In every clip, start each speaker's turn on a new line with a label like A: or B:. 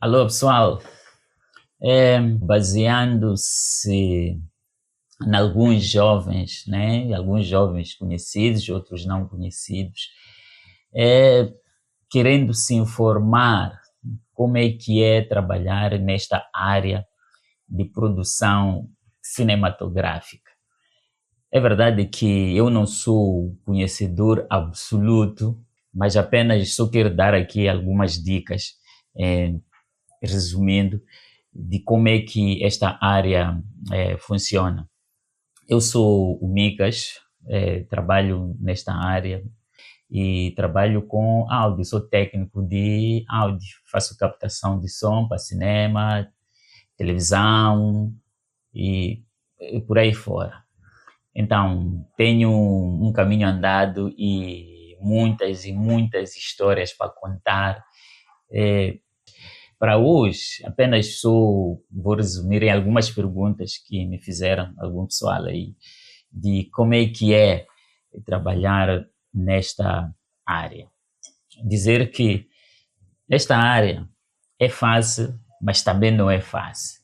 A: Alô, pessoal. Baseando-se em alguns jovens, né? Alguns jovens conhecidos, outros não conhecidos, é, querendo se informar como é que é trabalhar nesta área de produção cinematográfica. É verdade que eu não sou conhecedor absoluto, mas apenas só quero dar aqui algumas dicas, eh, resumindo, de como é que esta área funciona. Eu sou o Micas, trabalho nesta área e trabalho com áudio, sou técnico de áudio, faço captação de som para cinema, televisão e por aí fora. Então, tenho um caminho andado e muitas histórias para contar. Eh, Para hoje, apenas vou resumir em algumas perguntas que me fizeram algum pessoal aí, de como é que é trabalhar nesta área. Dizer que esta área é fácil, mas também não é fácil.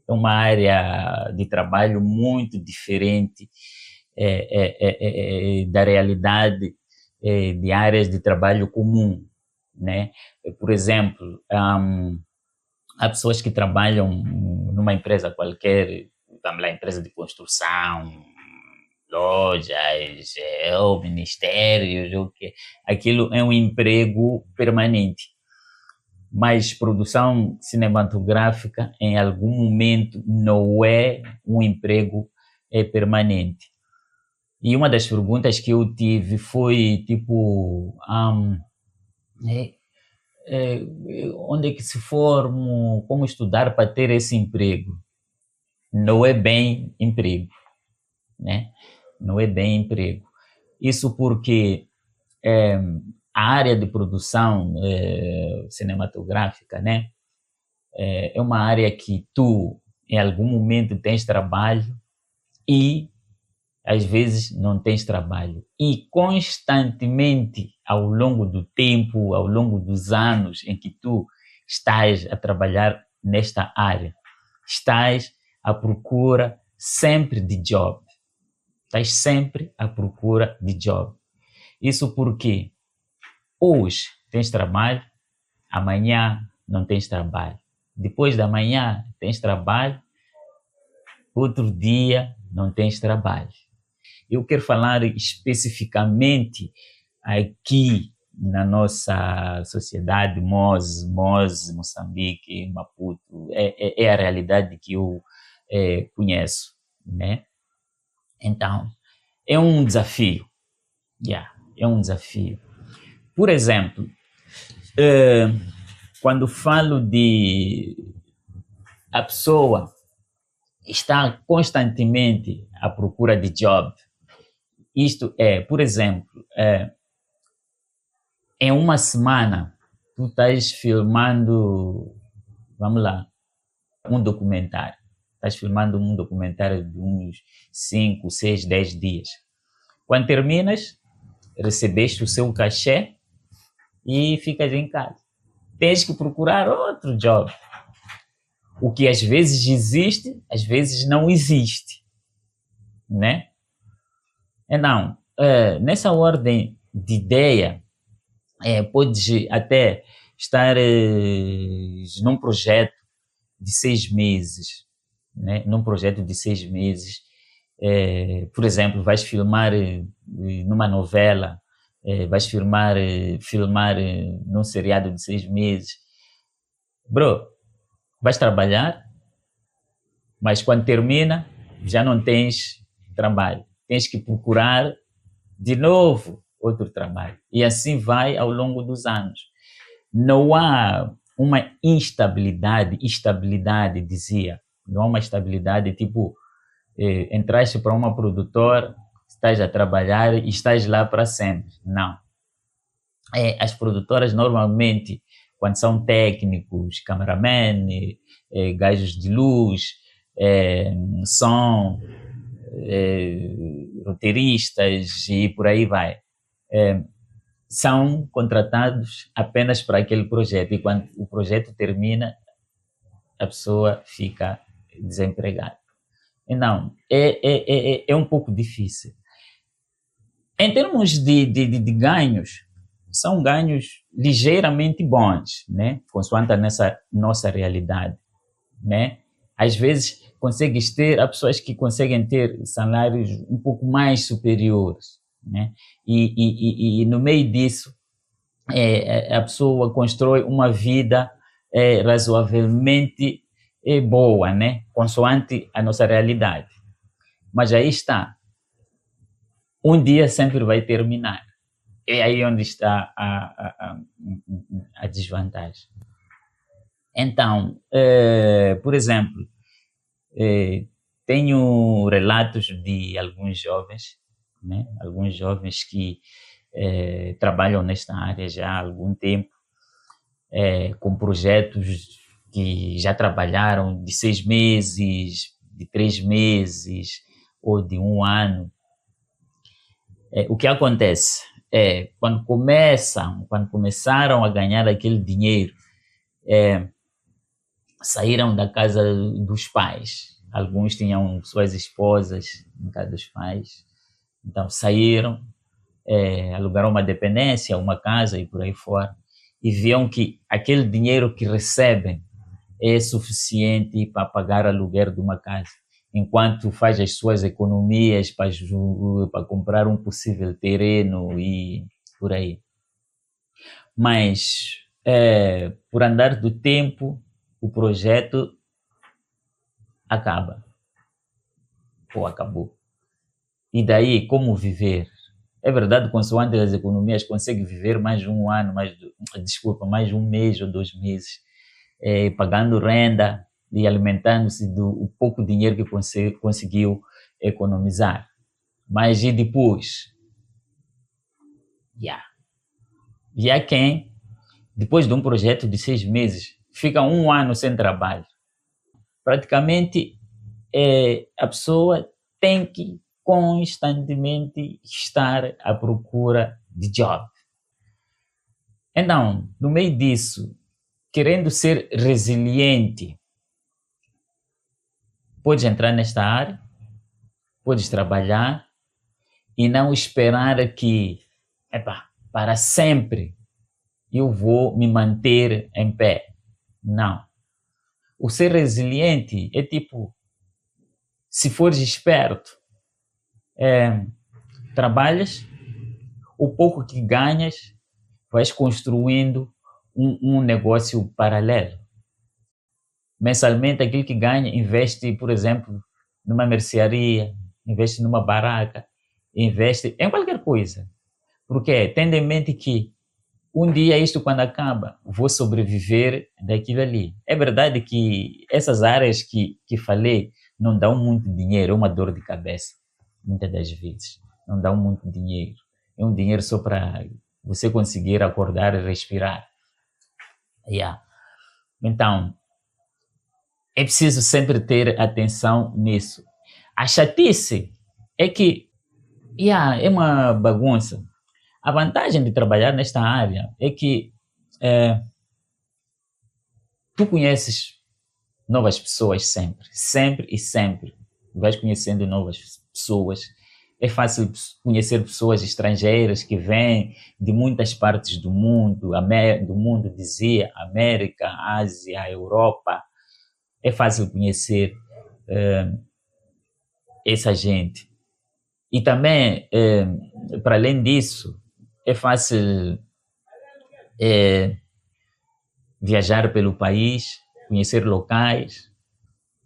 A: É uma área de trabalho muito diferente da realidade de áreas de trabalho comum, né? Por exemplo, há pessoas que trabalham numa empresa qualquer, vamos lá, empresa de construção, lojas, ou ministérios, o que aquilo é um emprego permanente. Mas produção cinematográfica, em algum momento, não é um emprego permanente. E uma das perguntas que eu tive foi tipo, é, é, onde é que se formo, como estudar para ter esse emprego? Não é bem emprego, né? Não é bem emprego. Isso porque é, a área de produção cinematográfica, né? É uma área que tu, em algum momento, tens trabalho e às vezes não tens trabalho. E constantemente, ao longo do tempo, ao longo dos anos em que tu estás a trabalhar nesta área, estás à procura sempre de job. Estás sempre à procura de job. Isso porque hoje tens trabalho, amanhã não tens trabalho. Depois da manhã tens trabalho, outro dia não tens trabalho. Eu quero falar especificamente aqui na nossa sociedade, Moçambique, Maputo, é a realidade que eu conheço, né? Então, é um desafio, é um desafio. Por exemplo, quando falo de a pessoa está constantemente à procura de job, isto é, por exemplo, em uma semana, tu estás filmando, vamos lá, um documentário. Estás filmando um documentário de uns 5, 6, 10 dias. Quando terminas, recebeste o seu cachê e ficas em casa. Tens que procurar outro job. O que às vezes existe, às vezes não existe, né? Então, nessa ordem de ideia, podes até estar num projeto de 6 meses, né? Num projeto de 6 meses, por exemplo, vais filmar numa novela, vais filmar num seriado de 6 meses. Bro, vais trabalhar, mas quando termina, já não tens trabalho. Tens que procurar de novo outro trabalho. E assim vai ao longo dos anos. Não há uma estabilidade, dizia. Não há uma estabilidade, tipo, entraste para uma produtora, estás a trabalhar e estás lá para sempre. Não. As produtoras normalmente, quando são técnicos, cameraman, gajos de luz, som, roteiristas e por aí vai, são contratados apenas para aquele projeto e quando o projeto termina, a pessoa fica desempregada. Então, é um pouco difícil. Em termos de ganhos, são ganhos ligeiramente bons, né? Consoante a nossa realidade, né? Às vezes, há pessoas que conseguem ter salários um pouco mais superiores, né? E no meio disso, a pessoa constrói uma vida razoavelmente boa, né? Consoante a nossa realidade. Mas aí está, um dia sempre vai terminar. É aí onde está a desvantagem. Então, por exemplo, tenho relatos de alguns jovens, né? Alguns jovens que trabalham nesta área já há algum tempo, com projetos que já trabalharam de 6 meses, de 3 meses ou de um ano. O que acontece é quando começaram a ganhar aquele dinheiro, saíram da casa dos pais. Alguns tinham suas esposas em casa dos pais, então saíram, alugaram uma dependência, uma casa e por aí fora, e viam que aquele dinheiro que recebem é suficiente para pagar o aluguer de uma casa, enquanto faz as suas economias para comprar um possível terreno e por aí. Mas, por andar do tempo, o projeto acaba, ou acabou. E daí, como viver? É verdade, consoante as economias, consegue viver mais um ano, mais um mês ou 2 meses, pagando renda e alimentando-se do pouco dinheiro que conseguiu economizar. Mas e depois? Yeah. E há quem, depois de um projeto de 6 meses, fica um ano sem trabalho. Praticamente, a pessoa tem que constantemente estar à procura de job. Então, no meio disso, querendo ser resiliente, podes entrar nesta área, podes trabalhar e não esperar que, para sempre eu vou me manter em pé. Não. O ser resiliente é tipo, se fores esperto, trabalhas, o pouco que ganhas, vais construindo um negócio paralelo. Mensalmente, aquilo que ganha, investe, por exemplo, numa mercearia, investe numa barraca, investe em qualquer coisa. Porque tendo em mente que um dia isto quando acaba, vou sobreviver daquilo ali. É verdade que essas áreas que falei não dão muito dinheiro, é uma dor de cabeça, muitas das vezes. Não dão muito dinheiro. É um dinheiro só para você conseguir acordar e respirar. Yeah. Então, é preciso sempre ter atenção nisso. A chatice é que é uma bagunça. A vantagem de trabalhar nesta área é que tu conheces novas pessoas sempre, sempre e sempre. Vais conhecendo novas pessoas. É fácil conhecer pessoas estrangeiras que vêm de muitas partes do mundo, dizia, América, Ásia, Europa. É fácil conhecer essa gente. E também, para além disso, é fácil viajar pelo país, conhecer locais.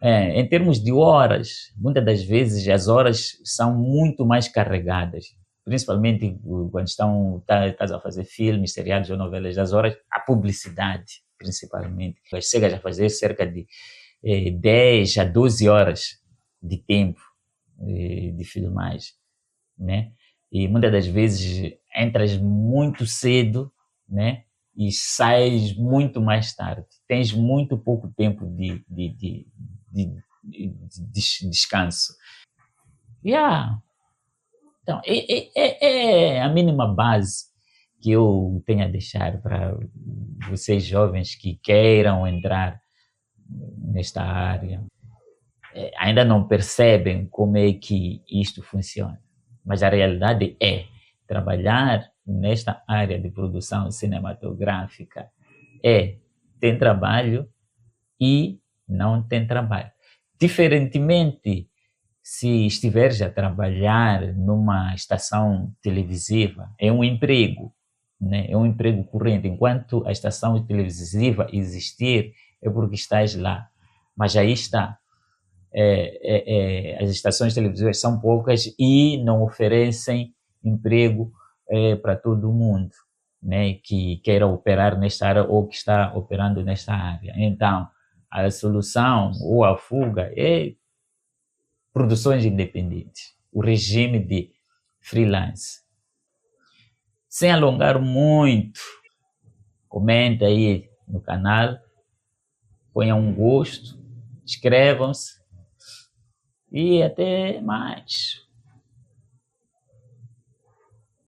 A: Em termos de horas, muitas das vezes as horas são muito mais carregadas, principalmente quando estás a fazer filmes, seriados ou novelas, as horas, a publicidade, principalmente. Chegas a fazer cerca de 10 a 12 horas de tempo de filmagem, né? E muitas das vezes entras muito cedo, né? E sais muito mais tarde. Tens muito pouco tempo de descanso. Yeah. Então, é a mínima base que eu tenho a deixar para vocês jovens que queiram entrar nesta área? Ainda não percebem como é que isto funciona, mas a realidade é trabalhar nesta área de produção cinematográfica tem trabalho e não tem trabalho. Diferentemente, se estiveres a trabalhar numa estação televisiva, é um emprego, né? É um emprego corrente. Enquanto a estação televisiva existir, é porque estás lá. Mas aí está. As estações televisivas são poucas e não oferecem emprego para todo mundo, né, que queira operar nesta área ou que está operando nesta área. Então, a solução ou a fuga é produções independentes, o regime de freelance. Sem alongar muito, comenta aí no canal, ponham um gosto, inscrevam-se e até mais.